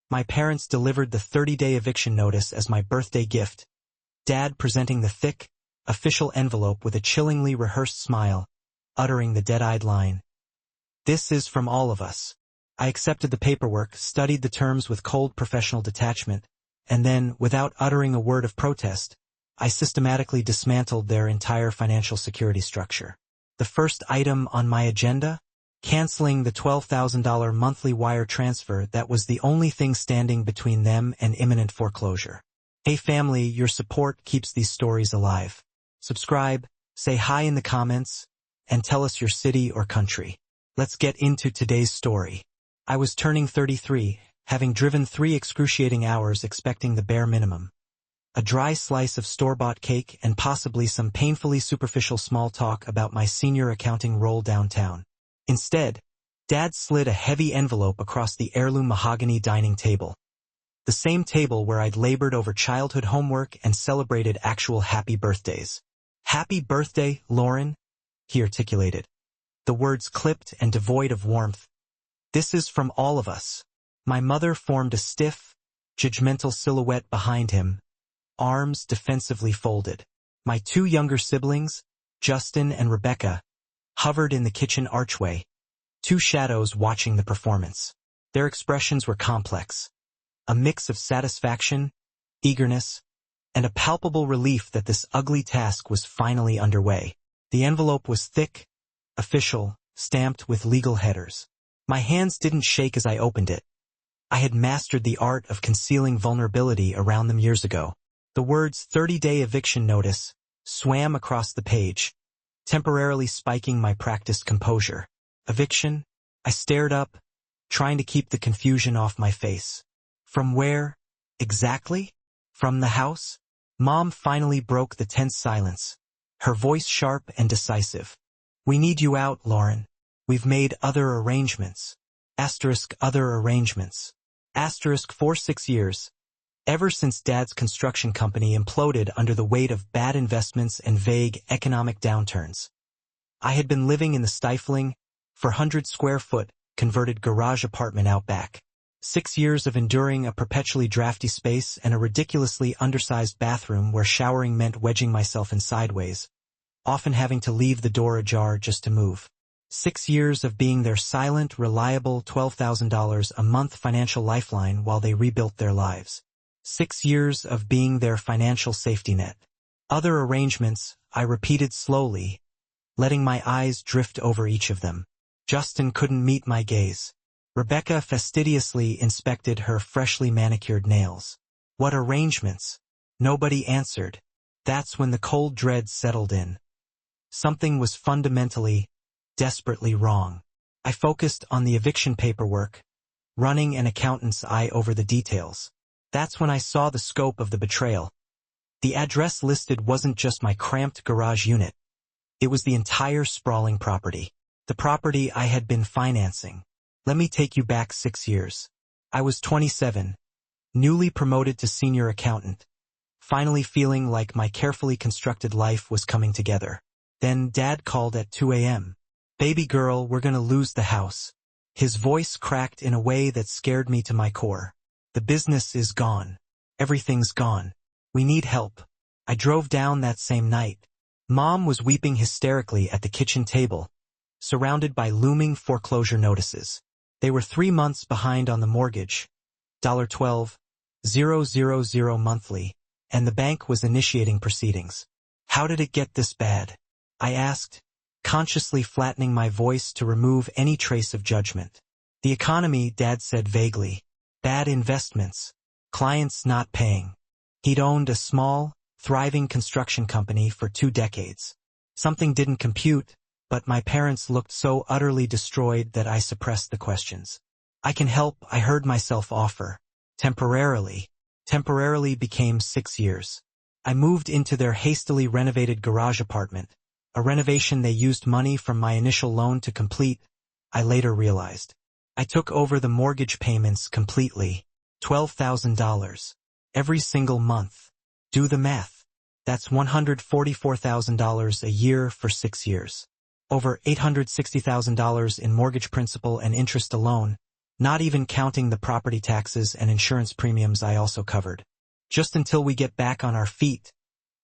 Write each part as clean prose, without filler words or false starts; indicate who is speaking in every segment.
Speaker 1: My parents delivered the 30-day eviction notice as my birthday gift, Dad presenting the thick, official envelope with a chillingly rehearsed smile, uttering the dead-eyed line, "This is from all of us." I accepted the paperwork, studied the terms with cold professional detachment, and then, without uttering a word of protest, I systematically dismantled their entire financial security structure. The first item on my agenda? Canceling the $12,000 monthly wire transfer that was the only thing standing between them and imminent foreclosure. Hey family, your support keeps these stories alive. Subscribe, say hi in the comments, and tell us your city or country. Let's get into today's story. I was turning 33, having driven 3 excruciating hours expecting the bare minimum. A dry slice of store-bought cake and possibly some painfully superficial small talk about my senior accounting role downtown. Instead, Dad slid a heavy envelope across the heirloom mahogany dining table. The same table where I'd labored over childhood homework and celebrated actual happy birthdays. "Happy birthday, Lauren," he articulated, the words clipped and devoid of warmth. "This is from all of us." My mother formed a stiff, judgmental silhouette behind him, arms defensively folded. My 2 younger siblings, Justin and Rebecca, hovered in the kitchen archway, 2 shadows watching the performance. Their expressions were complex, a mix of satisfaction, eagerness, and a palpable relief that this ugly task was finally underway. The envelope was thick, official, stamped with legal headers. My hands didn't shake as I opened it. I had mastered the art of concealing vulnerability around them years ago. The words 30-day eviction notice swam across the page, temporarily spiking my practiced composure. Eviction? I stared up, trying to keep the confusion off my face. From where, exactly? From the house? Mom finally broke the tense silence, her voice sharp and decisive. "We need you out, Lauren. We've made other arrangements. Other arrangements. For 6 years. Ever since Dad's construction company imploded under the weight of bad investments and vague economic downturns. I had been living in the stifling, 400-square-foot, converted garage apartment out back. 6 years of enduring a perpetually drafty space and a ridiculously undersized bathroom where showering meant wedging myself in sideways, often having to leave the door ajar just to move. 6 years of being their silent, reliable $12,000 a month financial lifeline while they rebuilt their lives. 6 years of being their financial safety net. Other arrangements, I repeated slowly, letting my eyes drift over each of them. Justin couldn't meet my gaze. Rebecca fastidiously inspected her freshly manicured nails. What arrangements? Nobody answered. That's when the cold dread settled in. Something was fundamentally, desperately wrong. I focused on the eviction paperwork, running an accountant's eye over the details. That's when I saw the scope of the betrayal. The address listed wasn't just my cramped garage unit. It was the entire sprawling property. The property I had been financing. Let me take you back 6 years. I was 27, newly promoted to senior accountant, finally feeling like my carefully constructed life was coming together. Then Dad called at 2 a.m. "Baby girl, we're gonna lose the house." His voice cracked in a way that scared me to my core. "The business is gone. Everything's gone. We need help." I drove down that same night. Mom was weeping hysterically at the kitchen table, surrounded by looming foreclosure notices. They were 3 months behind on the mortgage, $12,000 monthly, and the bank was initiating proceedings. "How did it get this bad?" I asked, consciously flattening my voice to remove any trace of judgment. "The economy," Dad said vaguely. "Bad investments. Clients not paying." He'd owned a small, thriving construction company for 2 decades. Something didn't compute, but my parents looked so utterly destroyed that I suppressed the questions. "I can help," I heard myself offer. Temporarily. Temporarily became 6 years. I moved into their hastily renovated garage apartment, a renovation they used money from my initial loan to complete, I later realized. I took over the mortgage payments completely, $12,000, every single month. Do the math. That's $144,000 a year for 6 years. Over $860,000 in mortgage principal and interest alone, Not even counting the property taxes and insurance premiums I also covered. Just until we get back on our feet,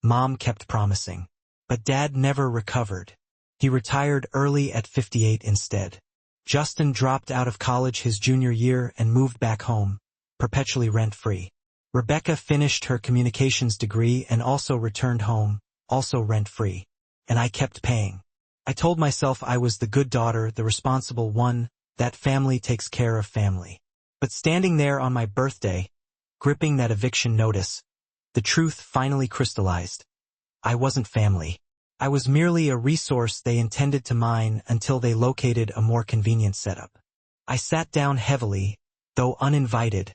Speaker 1: Mom kept promising. But Dad never recovered. He retired early at 58 instead. Justin dropped out of college his junior year and moved back home, perpetually rent-free. Rebecca finished her communications degree and also returned home, also rent-free. And I kept paying. I told myself I was the good daughter, the responsible one, that family takes care of family. But standing there on my birthday, gripping that eviction notice, the truth finally crystallized. I wasn't family. I was merely a resource they intended to mine until they located a more convenient setup. I sat down heavily, though uninvited,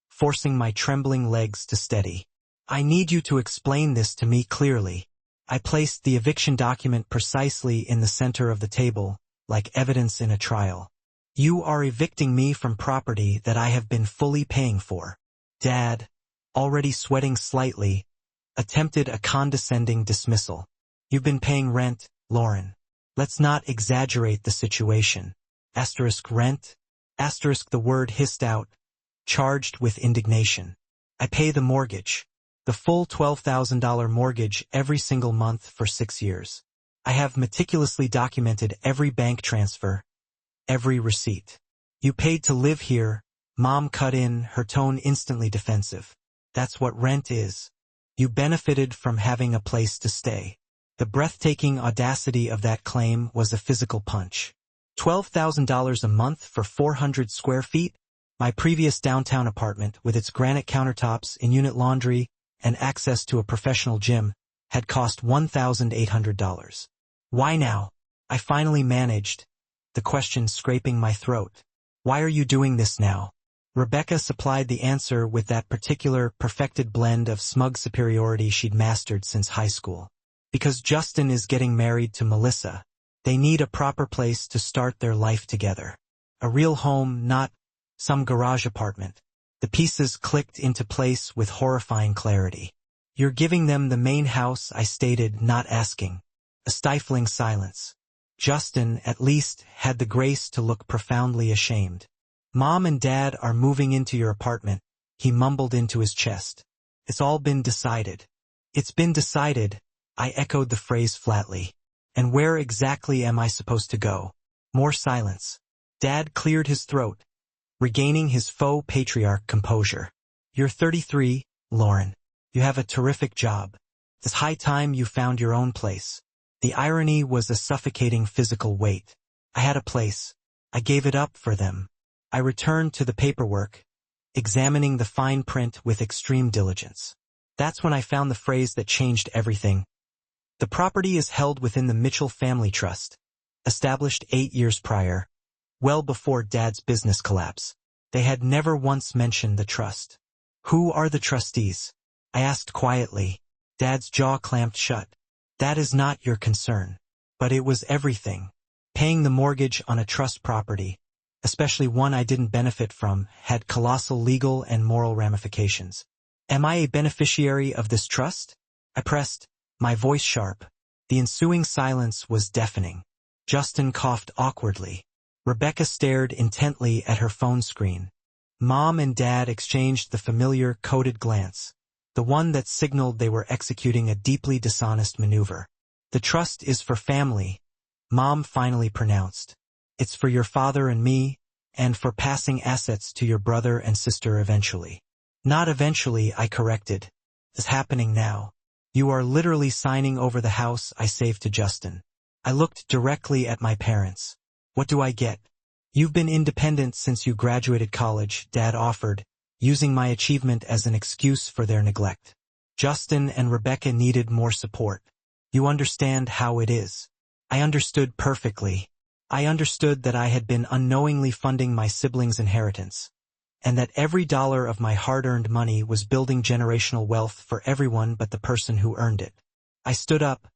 Speaker 1: forcing my trembling legs to steady. I need you to explain this to me clearly. I placed the eviction document precisely in the center of the table, like evidence in a trial. You are evicting me from property that I have been fully paying for. Dad, already sweating slightly, attempted a condescending dismissal. You've been paying rent, Lauren. Let's not exaggerate the situation. Asterisk rent? Asterisk the word hissed out, charged with indignation. I pay the mortgage. The full $12,000 mortgage every single month for 6 years. I have meticulously documented every bank transfer, every receipt. You paid to live here, Mom cut in, her tone instantly defensive. That's what rent is. You benefited from having a place to stay. The breathtaking audacity of that claim was a physical punch. $12,000 a month for 400 square feet? My previous downtown apartment, with its granite countertops, in-unit laundry, and access to a professional gym, had cost $1,800. Why now? I finally managed, the question scraping my throat. Why are you doing this now? Rebecca supplied the answer with that particular perfected blend of smug superiority she'd mastered since high school. Because Justin is getting married to Melissa. They need a proper place to start their life together. A real home, not some garage apartment. The pieces clicked into place with horrifying clarity. You're giving them the main house, I stated, not asking. A stifling silence. Justin, at least, had the grace to look profoundly ashamed. Mom and Dad are moving into your apartment, he mumbled into his chest. It's all been decided. It's been decided, I echoed the phrase flatly. And where exactly am I supposed to go? More silence. Dad cleared his throat, regaining his faux patriarch composure. You're 33, Lauren. You have a terrific job. It's high time you found your own place. The irony was a suffocating physical weight. I had a place. I gave it up for them. I returned to the paperwork, examining the fine print with extreme diligence. That's when I found the phrase that changed everything. The property is held within the Mitchell Family Trust, established 8 years prior, well before Dad's business collapse. They had never once mentioned the trust. Who are the trustees? I asked quietly. Dad's jaw clamped shut. That is not your concern. But it was everything. Paying the mortgage on a trust property, especially one I didn't benefit from, had colossal legal and moral ramifications. Am I a beneficiary of this trust? I pressed, my voice sharp. The ensuing silence was deafening. Justin coughed awkwardly. Rebecca stared intently at her phone screen. Mom and Dad exchanged the familiar coded glance, the one that signaled they were executing a deeply dishonest maneuver. The trust is for family, Mom finally pronounced. It's for your father and me, and for passing assets to your brother and sister eventually. Not eventually, I corrected. It's happening now. You are literally signing over the house I saved to Justin. I looked directly at my parents. What do I get? You've been independent since you graduated college, Dad offered, using my achievement as an excuse for their neglect. Justin and Rebecca needed more support. You understand how it is. I understood perfectly. I understood that I had been unknowingly funding my siblings' inheritance, and that every dollar of my hard-earned money was building generational wealth for everyone but the person who earned it. I stood up,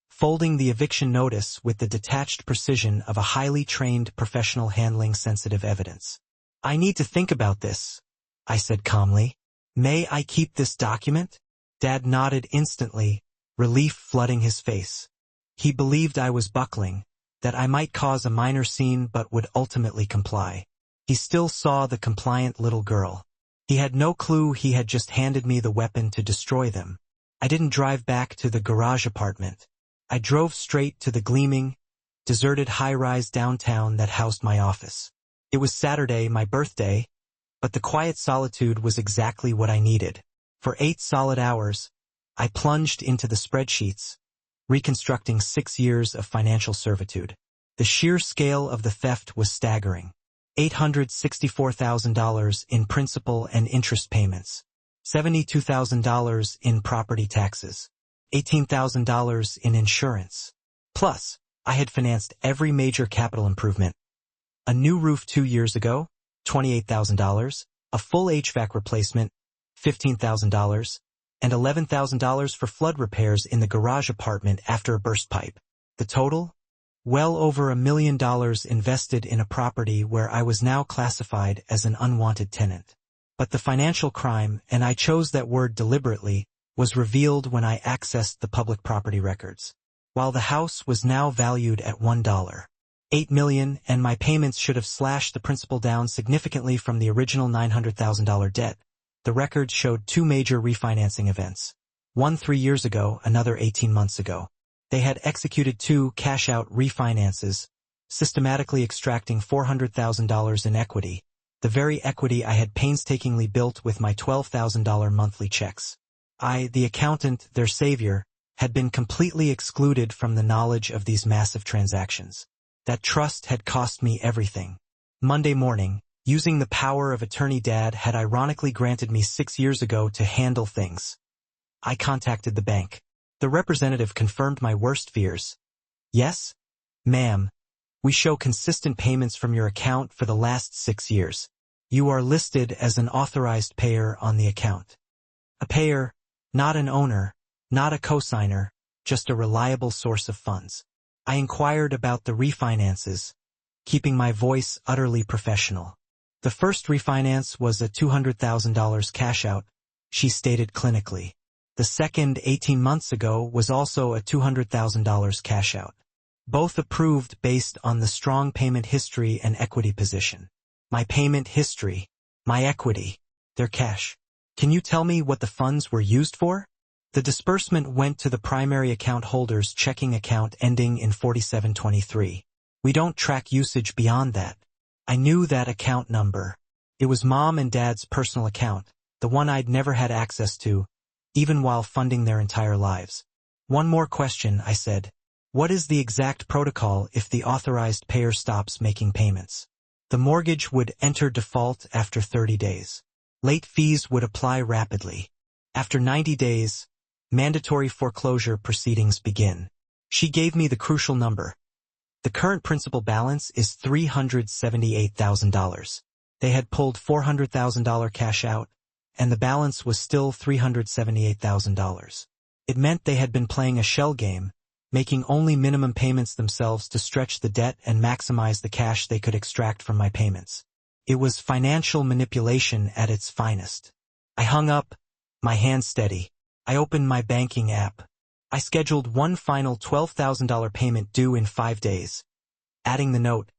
Speaker 1: folding the eviction notice with the detached precision of a highly trained professional handling sensitive evidence. I need to think about this, I said calmly. May I keep this document? Dad nodded instantly, relief flooding his face. He believed I was buckling, that I might cause a minor scene but would ultimately comply. He still saw the compliant little girl. He had no clue he had just handed me the weapon to destroy them. I didn't drive back to the garage apartment. I drove straight to the gleaming, deserted high-rise downtown that housed my office. It was Saturday, my birthday, but the quiet solitude was exactly what I needed. For 8 solid hours, I plunged into the spreadsheets, reconstructing 6 years of financial servitude. The sheer scale of the theft was staggering. $864,000 in principal and interest payments, $72,000 in property taxes, $18,000 in insurance. Plus, I had financed every major capital improvement. A new roof 2 years ago, $28,000, a full HVAC replacement, $15,000, and $11,000 for flood repairs in the garage apartment after a burst pipe. The total? Well over $1 million invested in a property where I was now classified as an unwanted tenant. But the financial crime, and I chose that word deliberately, was revealed when I accessed the public property records. While the house was now valued at $1.8 million, and my payments should have slashed the principal down significantly from the original $900,000 debt, the records showed 2 major refinancing events. One 3 years ago, another 18 months ago. They had executed 2 cash-out refinances, systematically extracting $400,000 in equity, the very equity I had painstakingly built with my $12,000 monthly checks. I, the accountant, their savior, had been completely excluded from the knowledge of these massive transactions. That trust had cost me everything. Monday morning, using the power of attorney Dad had ironically granted me 6 years ago to handle things. I contacted the bank. The representative confirmed my worst fears. Yes, ma'am, we show consistent payments from your account for the last 6 years. You are listed as an authorized payer on the account. A payer, not an owner, not a cosigner, just a reliable source of funds. I inquired about the refinances, keeping my voice utterly professional. The first refinance was a $200,000 cash out, she stated clinically. The second 18 months ago was also a $200,000 cash out. Both approved based on the strong payment history and equity position. My payment history, my equity, their cash. Can you tell me what the funds were used for? The disbursement went to the primary account holder's checking account ending in 4723. We don't track usage beyond that. I knew that account number. It was Mom and Dad's personal account, the one I'd never had access to, even while funding their entire lives. One more question, I said. What is the exact protocol if the authorized payer stops making payments? The mortgage would enter default after 30 days. Late fees would apply rapidly. After 90 days, mandatory foreclosure proceedings begin. She gave me the crucial number. The current principal balance is $378,000. They had pulled $400,000 cash out, and the balance was still $378,000. It meant they had been playing a shell game, making only minimum payments themselves to stretch the debt and maximize the cash they could extract from my payments. It was financial manipulation at its finest. I hung up, my hand steady. I opened my banking app. I scheduled one final $12,000 payment due in 5 days. Adding the note,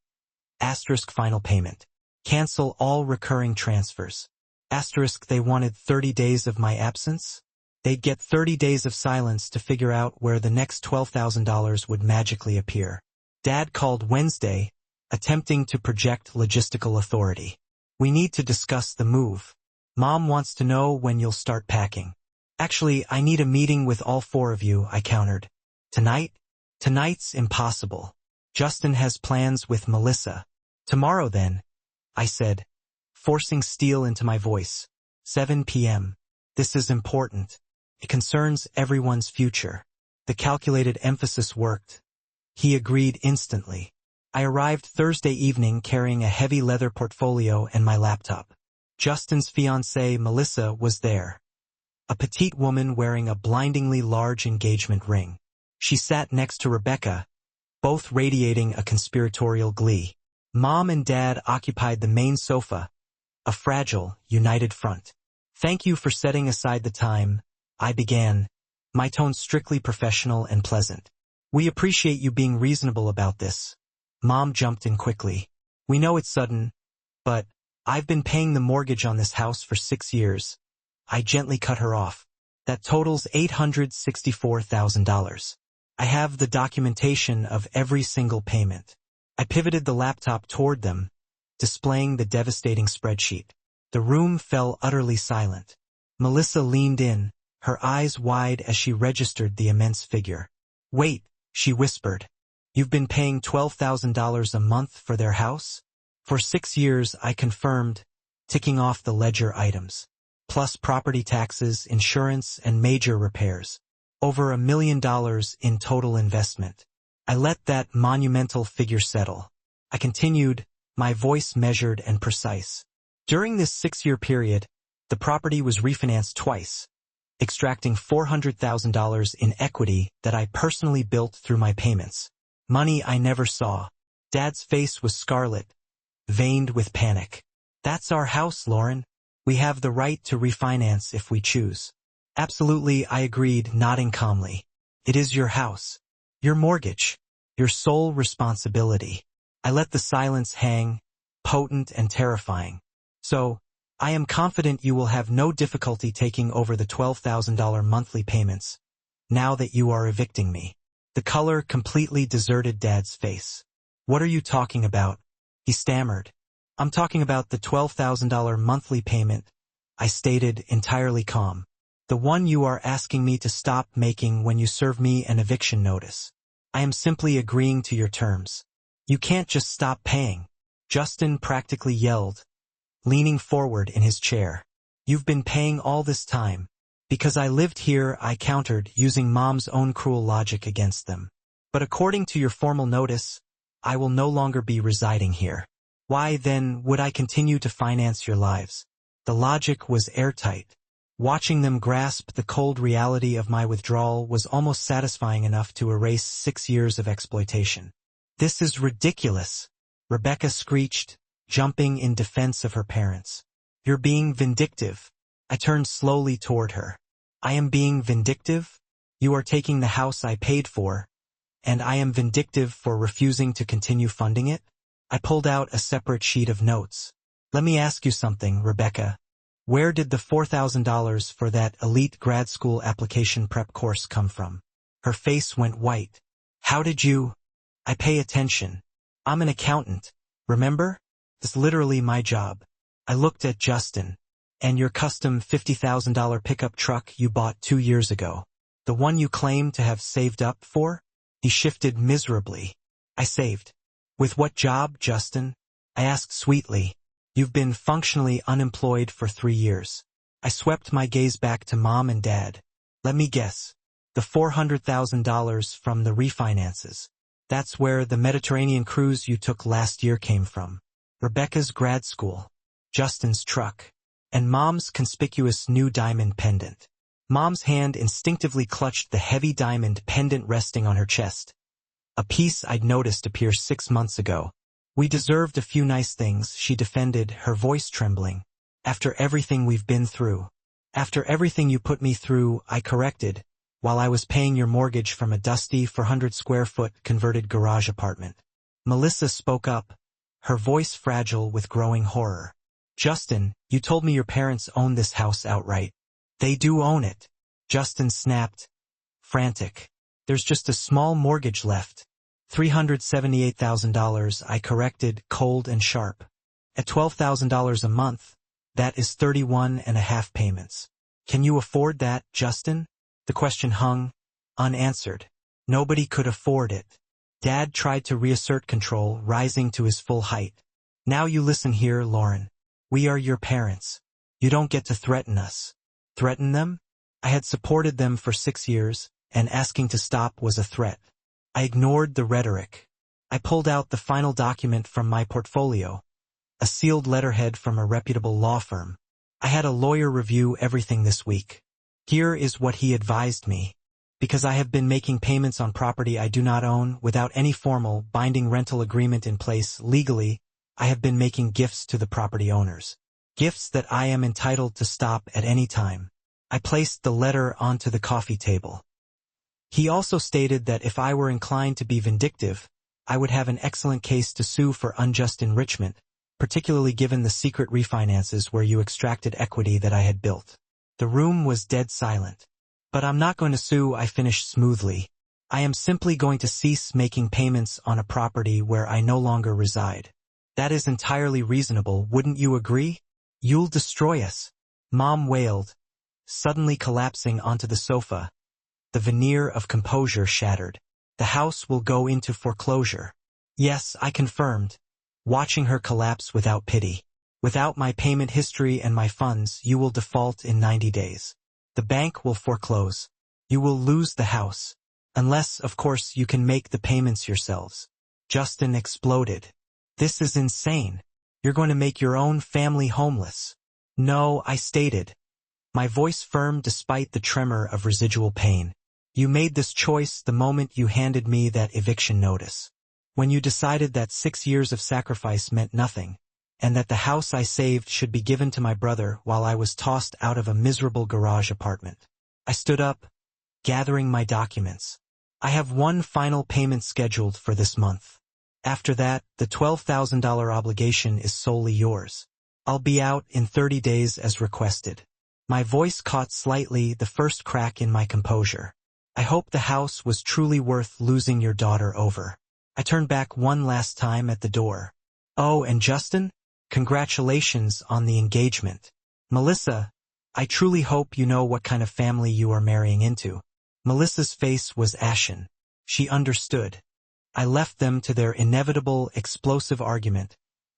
Speaker 1: * final payment. Cancel all recurring transfers. * they wanted 30 days of my absence? They'd get 30 days of silence to figure out where the next $12,000 would magically appear. Dad called Wednesday, attempting to project logistical authority. We need to discuss the move. Mom wants to know when you'll start packing. Actually, I need a meeting with all 4 of you, I countered. Tonight? Tonight's impossible. Justin has plans with Melissa. Tomorrow then, I said, forcing steel into my voice. 7 p.m. This is important. It concerns everyone's future. The calculated emphasis worked. He agreed instantly. I arrived Thursday evening carrying a heavy leather portfolio and my laptop. Justin's fiancée, Melissa, was there. A petite woman wearing a blindingly large engagement ring. She sat next to Rebecca, both radiating a conspiratorial glee. Mom and Dad occupied the main sofa, a fragile, united front. Thank you for setting aside the time, I began, my tone strictly professional and pleasant. We appreciate you being reasonable about this. Mom jumped in quickly. We know it's sudden, But I've been paying the mortgage on this house for 6 years. I gently cut her off. That totals $864,000. I have the documentation of every single payment. I pivoted the laptop toward them, displaying the devastating spreadsheet. The room fell utterly silent. Melissa leaned in, her eyes wide as she registered the immense figure. "Wait," she whispered. "You've been paying $12,000 a month for their house?" "For 6 years," I confirmed, ticking off the ledger items. "Plus property taxes, insurance, and major repairs. Over $1 million in total investment." I let that monumental figure settle. I continued, my voice measured and precise. During this 6-year period, the property was refinanced twice, extracting $400,000 in equity that I personally built through my payments. Money I never saw. Dad's face was scarlet, veined with panic. "That's our house, Lauren. We have the right to refinance if we choose." "Absolutely," I agreed, nodding calmly. "It is your house. Your mortgage. Your sole responsibility." I let the silence hang, potent and terrifying. "So, I am confident you will have no difficulty taking over the $12,000 monthly payments, now that you are evicting me." The color completely deserted Dad's face. "What are you talking about?" he stammered. "I'm talking about the $12,000 monthly payment," I stated, entirely calm. "The one you are asking me to stop making when you serve me an eviction notice. I am simply agreeing to your terms." "You can't just stop paying," Justin practically yelled, leaning forward in his chair. "You've been paying all this time." "Because I lived here," I countered, using Mom's own cruel logic against them. "But according to your formal notice, I will no longer be residing here. Why, then, would I continue to finance your lives?" The logic was airtight. Watching them grasp the cold reality of my withdrawal was almost satisfying enough to erase 6 years of exploitation. "This is ridiculous," Rebecca screeched, jumping in defense of her parents. "You're being vindictive." I turned slowly toward her. "I am being vindictive? You are taking the house I paid for, and I am vindictive for refusing to continue funding it?" I pulled out a separate sheet of notes. "Let me ask you something, Rebecca. Where did the $4,000 for that elite grad school application prep course come from?" Her face went white. "How did you—" "I pay attention. I'm an accountant, remember? It's literally my job." I looked at Justin. "And your custom $50,000 pickup truck you bought 2 years ago? The one you claim to have saved up for?" He shifted miserably. "I saved. With what job, Justin?" I asked sweetly. "You've been functionally unemployed for 3 years. I swept my gaze back to Mom and Dad. "Let me guess. The $400,000 from the refinances. That's where the Mediterranean cruise you took last year came from. Rebecca's grad school. Justin's truck. And Mom's conspicuous new diamond pendant." Mom's hand instinctively clutched the heavy diamond pendant resting on her chest. A piece I'd noticed appear 6 months ago. "We deserved a few nice things," she defended, her voice trembling. "After everything we've been through." "After everything you put me through," I corrected, "while I was paying your mortgage from a dusty 400-square-foot converted garage apartment." Melissa spoke up, her voice fragile with growing horror. "Justin, you told me your parents own this house outright." "They do own it," Justin snapped, frantic. "There's just a small mortgage left. $378,000, I corrected, cold and sharp. "At $12,000 a month, that is 31.5 payments. Can you afford that, Justin?" The question hung, unanswered. Nobody could afford it. Dad tried to reassert control, rising to his full height. "Now you listen here, Lauren. We are your parents. You don't get to threaten us." Threaten them? I had supported them for 6 years, and asking to stop was a threat. I ignored the rhetoric. I pulled out the final document from my portfolio, a sealed letterhead from a reputable law firm. I had a lawyer review everything this week. Here is what he advised me. Because I have been making payments on property I do not own without any formal, binding rental agreement in place legally, I have been making gifts to the property owners. Gifts that I am entitled to stop at any time. I placed the letter onto the coffee table. He also stated that if I were inclined to be vindictive, I would have an excellent case to sue for unjust enrichment, particularly given the secret refinances where you extracted equity that I had built. The room was dead silent. But I'm not going to sue, I finished smoothly. I am simply going to cease making payments on a property where I no longer reside. That is entirely reasonable, wouldn't you agree? You'll destroy us, Mom wailed, suddenly collapsing onto the sofa. The veneer of composure shattered. The house will go into foreclosure. Yes, I confirmed, watching her collapse without pity. Without my payment history and my funds, you will default in 90 days. The bank will foreclose. You will lose the house. Unless, of course, you can make the payments yourselves. Justin exploded. This is insane. You're going to make your own family homeless. No, I stated, my voice firm despite the tremor of residual pain. You made this choice the moment you handed me that eviction notice. When you decided that 6 years of sacrifice meant nothing, and that the house I saved should be given to my brother while I was tossed out of a miserable garage apartment. I stood up, gathering my documents. I have one final payment scheduled for this month. After that, the $12,000 obligation is solely yours. I'll be out in 30 days as requested. My voice caught slightly the first crack in my composure. I hope the house was truly worth losing your daughter over. I turned back one last time at the door. Oh, and Justin? Congratulations on the engagement. Melissa, I truly hope you know what kind of family you are marrying into. Melissa's face was ashen. She understood. I left them to their inevitable, explosive argument,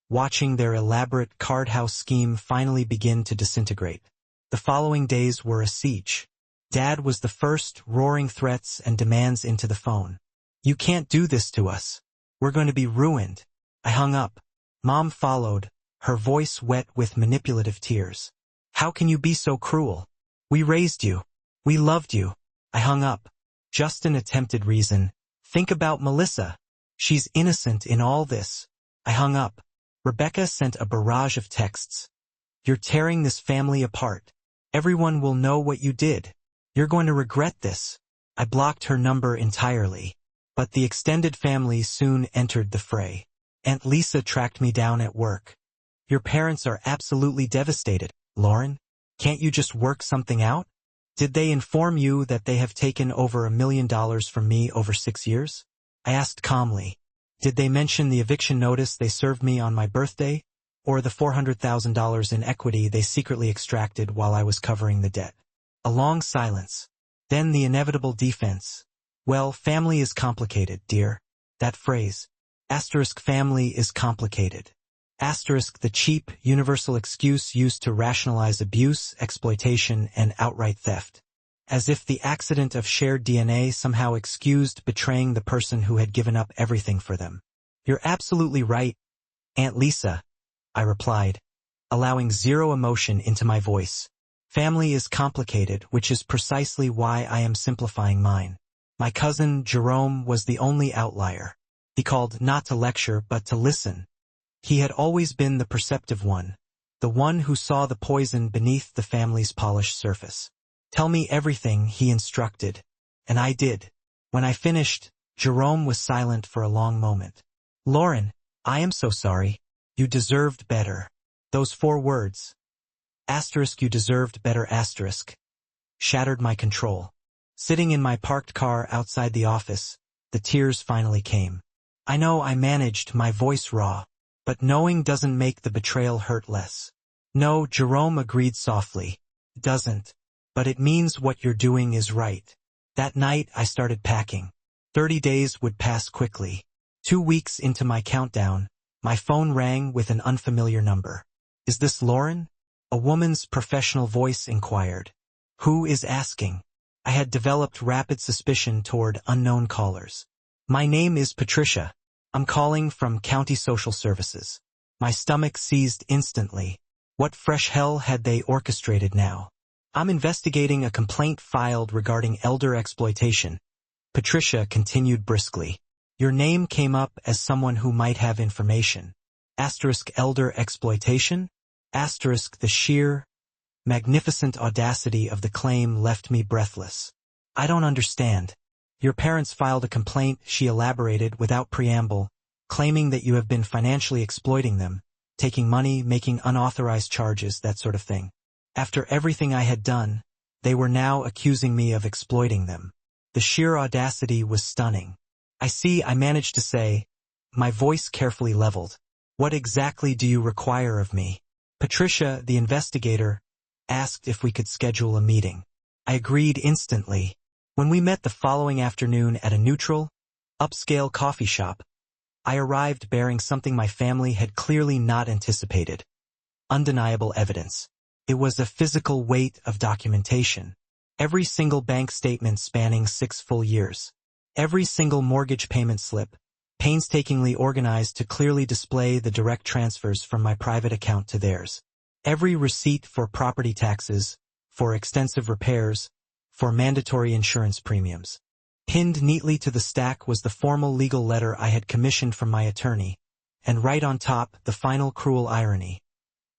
Speaker 1: watching their elaborate card house scheme finally begin to disintegrate. The following days were a siege. Dad was the first, roaring threats and demands into the phone. You can't do this to us. We're going to be ruined. I hung up. Mom followed, her voice wet with manipulative tears. How can you be so cruel? We raised you. We loved you. I hung up. Justin attempted reason. Think about Melissa. She's innocent in all this. I hung up. Rebecca sent a barrage of texts. You're tearing this family apart. Everyone will know what you did. You're going to regret this. I blocked her number entirely. But the extended family soon entered the fray. Aunt Lisa tracked me down at work. Your parents are absolutely devastated, Lauren. Can't you just work something out? Did they inform you that they have taken over $1 million from me over 6 years? I asked calmly. Did they mention the eviction notice they served me on my birthday? Or the $400,000 in equity they secretly extracted while I was covering the debt? A long silence. Then the inevitable defense. Well, family is complicated, dear. That phrase. Asterisk family is complicated. Asterisk the cheap, universal excuse used to rationalize abuse, exploitation, and outright theft. As if the accident of shared DNA somehow excused betraying the person who had given up everything for them. You're absolutely right, Aunt Lisa, I replied, allowing zero emotion into my voice. Family is complicated, which is precisely why I am simplifying mine. My cousin, Jerome, was the only outlier. He called not to lecture but to listen. He had always been the perceptive one, the one who saw the poison beneath the family's polished surface. Tell me everything, he instructed. And I did. When I finished, Jerome was silent for a long moment. Lauren, I am so sorry. You deserved better. Those 4 words. Asterisk you deserved better asterisk. Shattered my control. Sitting in my parked car outside the office, the tears finally came. I know I managed, my voice raw. But knowing doesn't make the betrayal hurt less. No, Jerome agreed softly. Doesn't. But it means what you're doing is right. That night I started packing. 30 days would pass quickly. 2 weeks into my countdown, my phone rang with an unfamiliar number. Is this Lauren? A woman's professional voice inquired. Who is asking? I had developed rapid suspicion toward unknown callers. My name is Patricia. I'm calling from County Social Services. My stomach seized instantly. What fresh hell had they orchestrated now? I'm investigating a complaint filed regarding elder exploitation. Patricia continued briskly. Your name came up as someone who might have information. Asterisk elder exploitation? Asterisk the sheer, magnificent audacity of the claim left me breathless. I don't understand. Your parents filed a complaint, she elaborated without preamble, claiming that you have been financially exploiting them, taking money, making unauthorized charges, that sort of thing. After everything I had done, they were now accusing me of exploiting them. The sheer audacity was stunning. I see, I managed to say, my voice carefully leveled. What exactly do you require of me? Patricia, the investigator, asked if we could schedule a meeting. I agreed instantly. When we met the following afternoon at a neutral, upscale coffee shop, I arrived bearing something my family had clearly not anticipated. Undeniable evidence. It was a physical weight of documentation. Every single bank statement spanning 6 full years. Every single mortgage payment slip, painstakingly organized to clearly display the direct transfers from my private account to theirs. Every receipt for property taxes, for extensive repairs, for mandatory insurance premiums. Pinned neatly to the stack was the formal legal letter I had commissioned from my attorney, and right on top, the final cruel irony.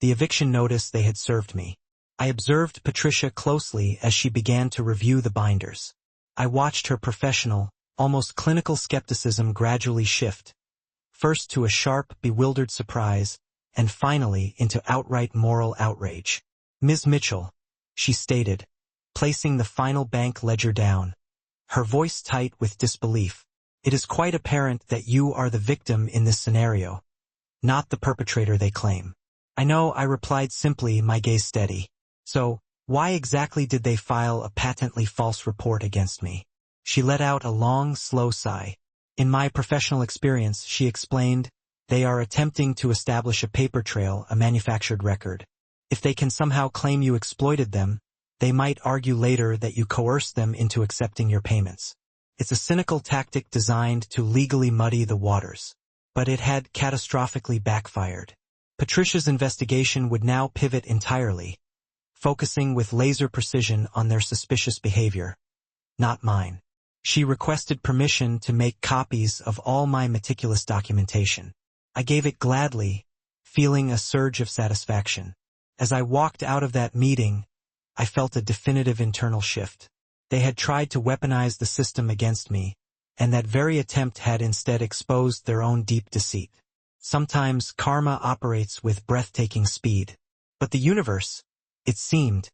Speaker 1: The eviction notice they had served me. I observed Patricia closely as she began to review the binders. I watched her professional, almost clinical skepticism gradually shift, first to a sharp, bewildered surprise, and finally into outright moral outrage. Ms. Mitchell, she stated, placing the final bank ledger down, her voice tight with disbelief. It is quite apparent that you are the victim in this scenario, not the perpetrator they claim. I know, I replied simply, my gaze steady. So, why exactly did they file a patently false report against me? She let out a long, slow sigh. In my professional experience, she explained, they are attempting to establish a paper trail, a manufactured record. If they can somehow claim you exploited them, they might argue later that you coerced them into accepting your payments. It's a cynical tactic designed to legally muddy the waters. But it had catastrophically backfired. Patricia's investigation would now pivot entirely, focusing with laser precision on their suspicious behavior. Not mine. She requested permission to make copies of all my meticulous documentation. I gave it gladly, feeling a surge of satisfaction. As I walked out of that meeting, I felt a definitive internal shift. They had tried to weaponize the system against me, and that very attempt had instead exposed their own deep deceit. Sometimes karma operates with breathtaking speed. But the universe, it seemed,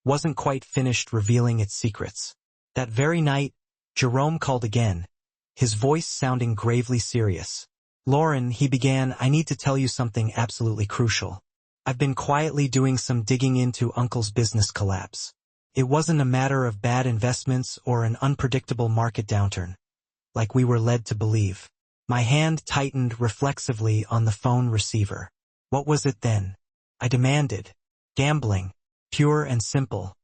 Speaker 1: wasn't quite finished revealing its secrets. That very night, Jerome called again, his voice sounding gravely serious. Lauren, he began, I need to tell you something absolutely crucial. I've been quietly doing some digging into Uncle's business collapse. It wasn't a matter of bad investments or an unpredictable market downturn, like we were led to believe. My hand tightened reflexively on the phone receiver. What was it then? I demanded. Gambling. Pure and simple.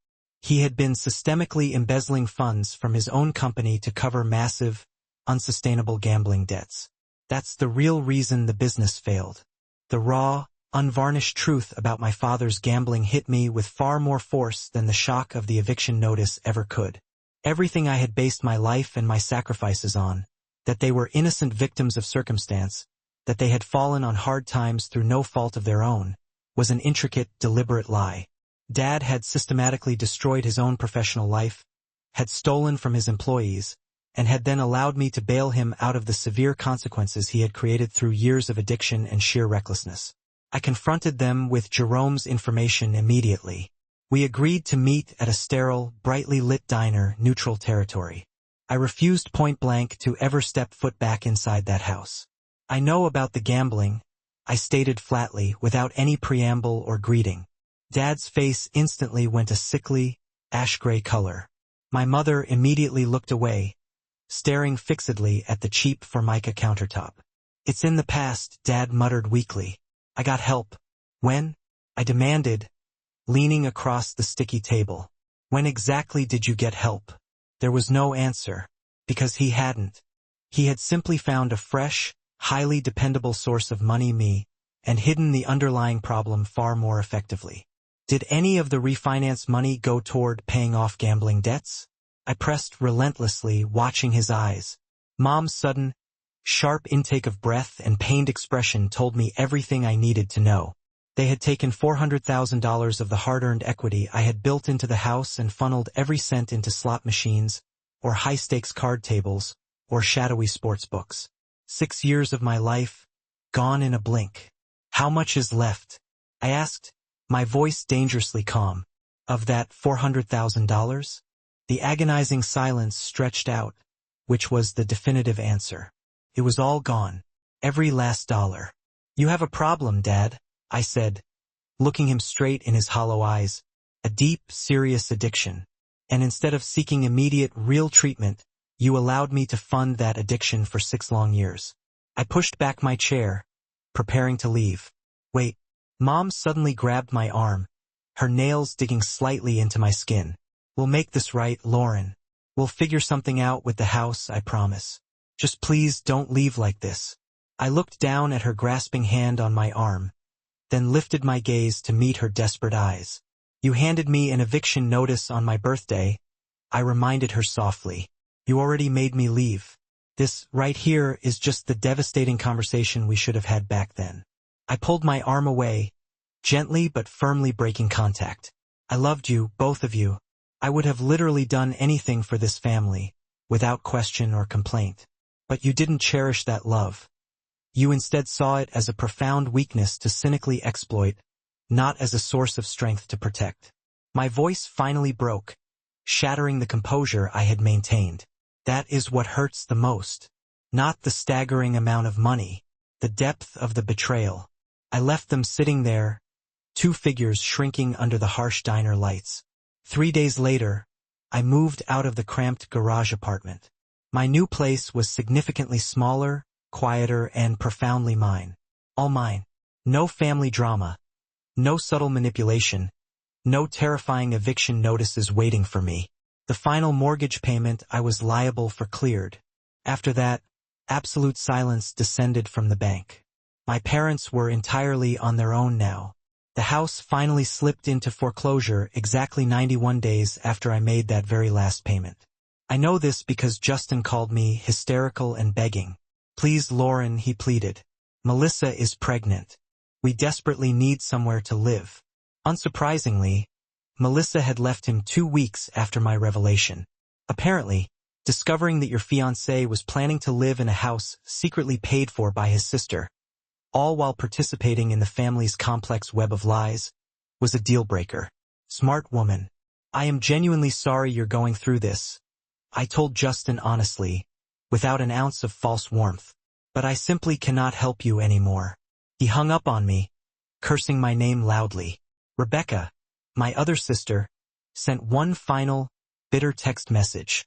Speaker 1: He had been systemically embezzling funds from his own company to cover massive, unsustainable gambling debts. That's the real reason the business failed. The raw, unvarnished truth about my father's gambling hit me with far more force than the shock of the eviction notice ever could. Everything I had based my life and my sacrifices on, that they were innocent victims of circumstance, that they had fallen on hard times through no fault of their own, was an intricate, deliberate lie. Dad had systematically destroyed his own professional life, had stolen from his employees, and had then allowed me to bail him out of the severe consequences he had created through years of addiction and sheer recklessness. I confronted them with Jerome's information immediately. We agreed to meet at a sterile, brightly lit diner, neutral territory. I refused point-blank to ever step foot back inside that house. I know about the gambling, I stated flatly, without any preamble or greeting. Dad's face instantly went a sickly, ash-gray color. My mother immediately looked away, staring fixedly at the cheap Formica countertop. It's in the past, Dad muttered weakly. I got help. When? I demanded, leaning across the sticky table. When exactly did you get help? There was no answer, because he hadn't. He had simply found a fresh, highly dependable source of money, me, and hidden the underlying problem far more effectively. Did any of the refinance money go toward paying off gambling debts? I pressed relentlessly, watching his eyes. Mom's sudden, sharp intake of breath and pained expression told me everything I needed to know. They had taken $400,000 of the hard-earned equity I had built into the house and funneled every cent into slot machines, or high-stakes card tables, or shadowy sports books. 6 years of my life, gone in a blink. "How much is left?" I asked, my voice dangerously calm. "Of that $400,000? The agonizing silence stretched out, which was the definitive answer. It was all gone. Every last dollar. "You have a problem, Dad," I said, looking him straight in his hollow eyes. "A deep, serious addiction. And instead of seeking immediate, real treatment, you allowed me to fund that addiction for 6 long years." I pushed back my chair, preparing to leave. "Wait." Mom suddenly grabbed my arm, her nails digging slightly into my skin. "We'll make this right, Lauren. We'll figure something out with the house, I promise. Just please don't leave like this." I looked down at her grasping hand on my arm, then lifted my gaze to meet her desperate eyes. "You handed me an eviction notice on my birthday," I reminded her softly. "You already made me leave. This right here is just the devastating conversation we should have had back then." I pulled my arm away, gently but firmly breaking contact. "I loved you, both of you. I would have literally done anything for this family, without question or complaint. But you didn't cherish that love. You instead saw it as a profound weakness to cynically exploit, not as a source of strength to protect." My voice finally broke, shattering the composure I had maintained. "That is what hurts the most. Not the staggering amount of money, the depth of the betrayal." I left them sitting there, 2 figures shrinking under the harsh diner lights. 3 days later, I moved out of the cramped garage apartment. My new place was significantly smaller, quieter, and profoundly mine. All mine. No family drama. No subtle manipulation. No terrifying eviction notices waiting for me. The final mortgage payment I was liable for cleared. After that, absolute silence descended from the bank. My parents were entirely on their own now. The house finally slipped into foreclosure exactly 91 days after I made that very last payment. I know this because Justin called me hysterical and begging. "Please, Lauren," he pleaded. "Melissa is pregnant. We desperately need somewhere to live." Unsurprisingly, Melissa had left him 2 weeks after my revelation. Apparently, discovering that your fiancé was planning to live in a house secretly paid for by his sister, all while participating in the family's complex web of lies, was a deal-breaker. "Smart woman. I am genuinely sorry you're going through this," I told Justin honestly, without an ounce of false warmth. "But I simply cannot help you anymore." He hung up on me, cursing my name loudly. Rebecca, my other sister, sent one final, bitter text message.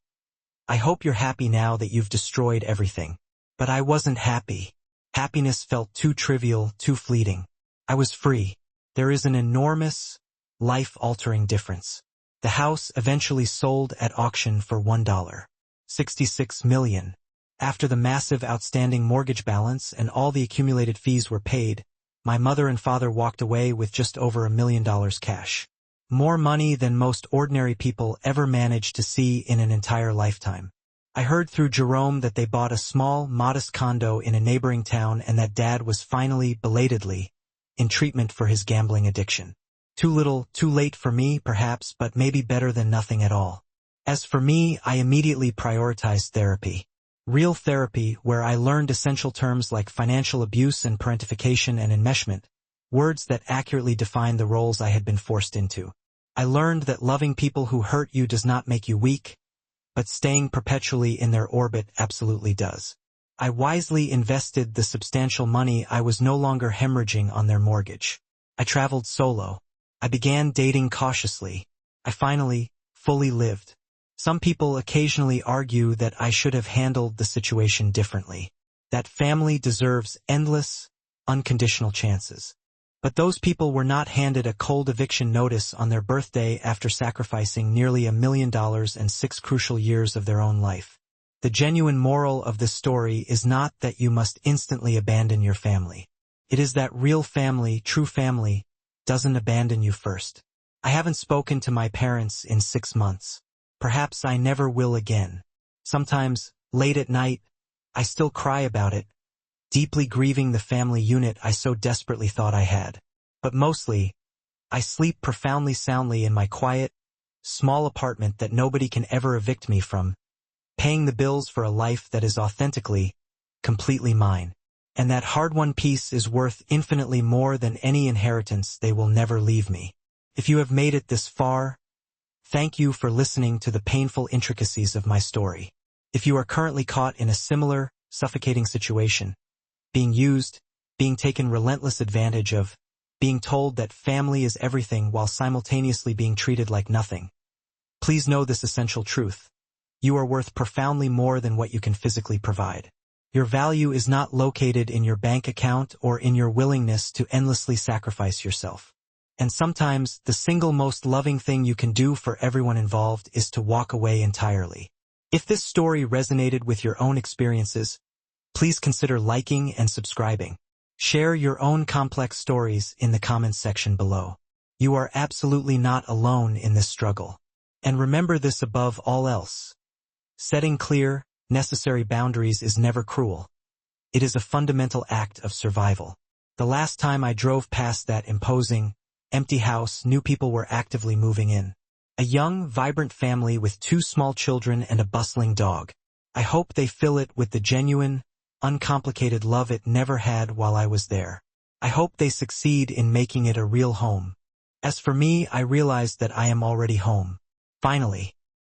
Speaker 1: "I hope you're happy now that you've destroyed everything." But I wasn't happy. Happiness felt too trivial, too fleeting. I was free. There is an enormous, life-altering difference. The house eventually sold at auction for $1.66 million. After the massive outstanding mortgage balance and all the accumulated fees were paid, my mother and father walked away with just over $1 million cash. More money than most ordinary people ever managed to see in an entire lifetime. I heard through Jerome that they bought a small, modest condo in a neighboring town and that Dad was finally, belatedly, in treatment for his gambling addiction. Too little, too late for me, perhaps, but maybe better than nothing at all. As for me, I immediately prioritized therapy. Real therapy, where I learned essential terms like financial abuse and parentification and enmeshment, words that accurately define the roles I had been forced into. I learned that loving people who hurt you does not make you weak, but staying perpetually in their orbit absolutely does. I wisely invested the substantial money I was no longer hemorrhaging on their mortgage. I traveled solo. I began dating cautiously. I finally, fully lived. Some people occasionally argue that I should have handled the situation differently. That family deserves endless, unconditional chances. But those people were not handed a cold eviction notice on their birthday after sacrificing nearly $1 million and 6 crucial years of their own life. The genuine moral of this story is not that you must instantly abandon your family. It is that real family, true family, doesn't abandon you first. I haven't spoken to my parents in 6 months. Perhaps I never will again. Sometimes, late at night, I still cry about it, deeply grieving the family unit I so desperately thought I had. But mostly, I sleep profoundly soundly in my quiet, small apartment that nobody can ever evict me from, paying the bills for a life that is authentically, completely mine. And that hard-won peace is worth infinitely more than any inheritance they will never leave me. If you have made it this far, thank you for listening to the painful intricacies of my story. If you are currently caught in a similar, suffocating situation, being used, being taken relentless advantage of, being told that family is everything while simultaneously being treated like nothing, please know this essential truth. You are worth profoundly more than what you can physically provide. Your value is not located in your bank account or in your willingness to endlessly sacrifice yourself. And sometimes, the single most loving thing you can do for everyone involved is to walk away entirely. If this story resonated with your own experiences, please consider liking and subscribing. Share your own complex stories in the comments section below. You are absolutely not alone in this struggle. And remember this above all else. Setting clear, necessary boundaries is never cruel. It is a fundamental act of survival. The last time I drove past that imposing, empty house, new people were actively moving in. A young, vibrant family with 2 small children and a bustling dog. I hope they fill it with the genuine, uncomplicated love it never had while I was there. I hope they succeed in making it a real home. As for me, I realized that I am already home. Finally.